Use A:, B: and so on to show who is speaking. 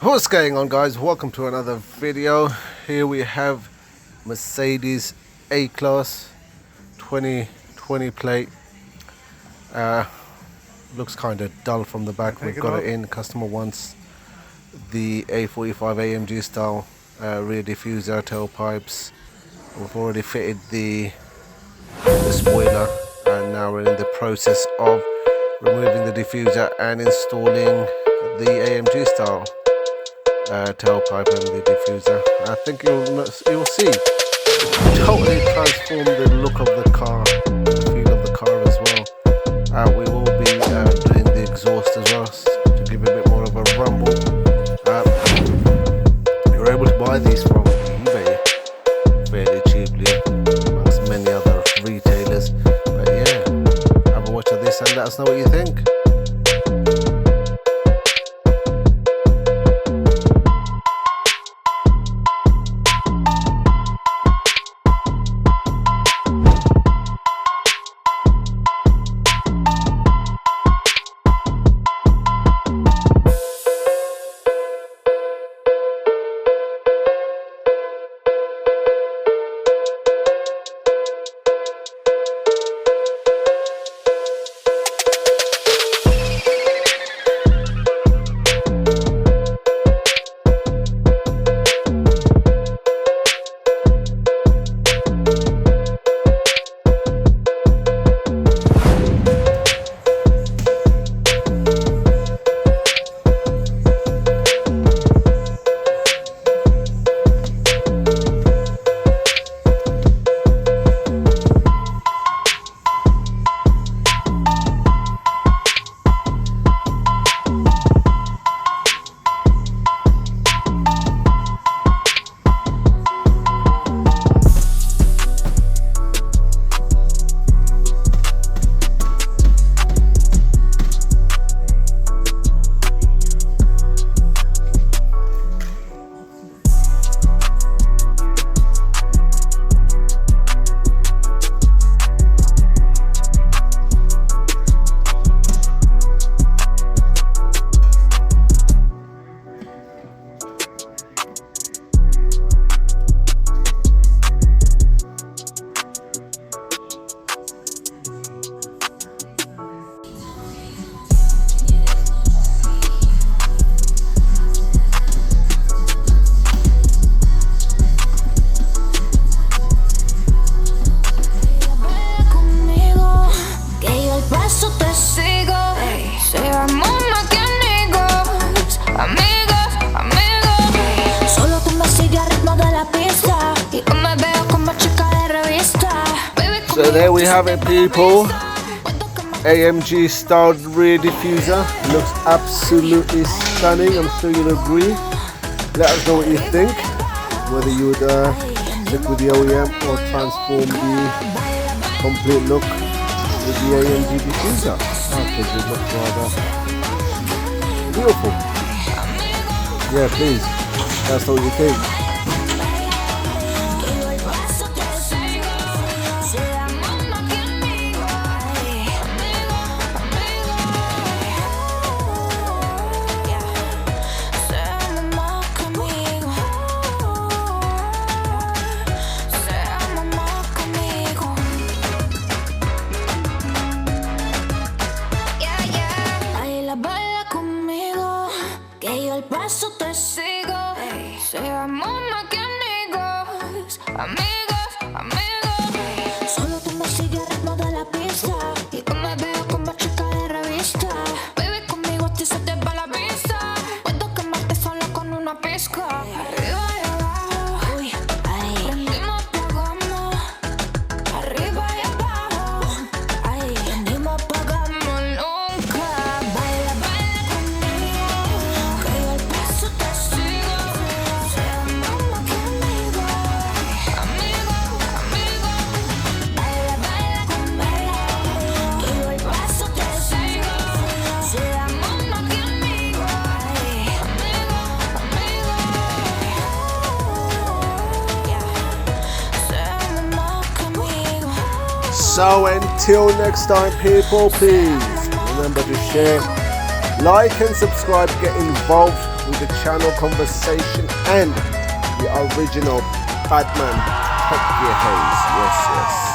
A: What's going on, guys? Welcome to another video. Here we have Mercedes A-Class 2020 plate. Looks kind of dull from the back. We've got it in. Customer wants the A45 AMG style rear diffuser, tailpipes. We've already fitted the spoiler, and now we're in the process of removing the diffuser and installing the AMG style tailpipe and the diffuser. I think you'll see totally transform the look of the car, the feel of the car as well. We will be doing the exhaust as well to give it a bit more of a rumble. You're able to buy these from eBay fairly cheaply amongst many other retailers, but yeah, have a watch of this and let us know what you think. So there we have it, people. AMG styled rear diffuser. Looks absolutely stunning. I'm sure you'll agree. Let us know what you think. Whether you would stick with the OEM or transform the complete look with the AMG diffuser. I think it looks rather beautiful. Yeah, please. Let us know what you think.
B: Seamos más que amigos, amigos, amigos. Solo tú me sigues al ritmo de la pista y yo me veo como chica de revista. Baby, conmigo a ti se te va la vista. Puedo quemarte solo con una pizca. Arriba y abajo, uy, ay. Prendimos, apagamos. Arriba y abajo, ay. Prendimos, apagamos nunca. Baila, baila conmigo, que yo el paso te sigo.
A: So until next time, people, please remember to share, like and subscribe, get involved with the channel conversation and the original Batman Top Gear Haze. Yes, yes.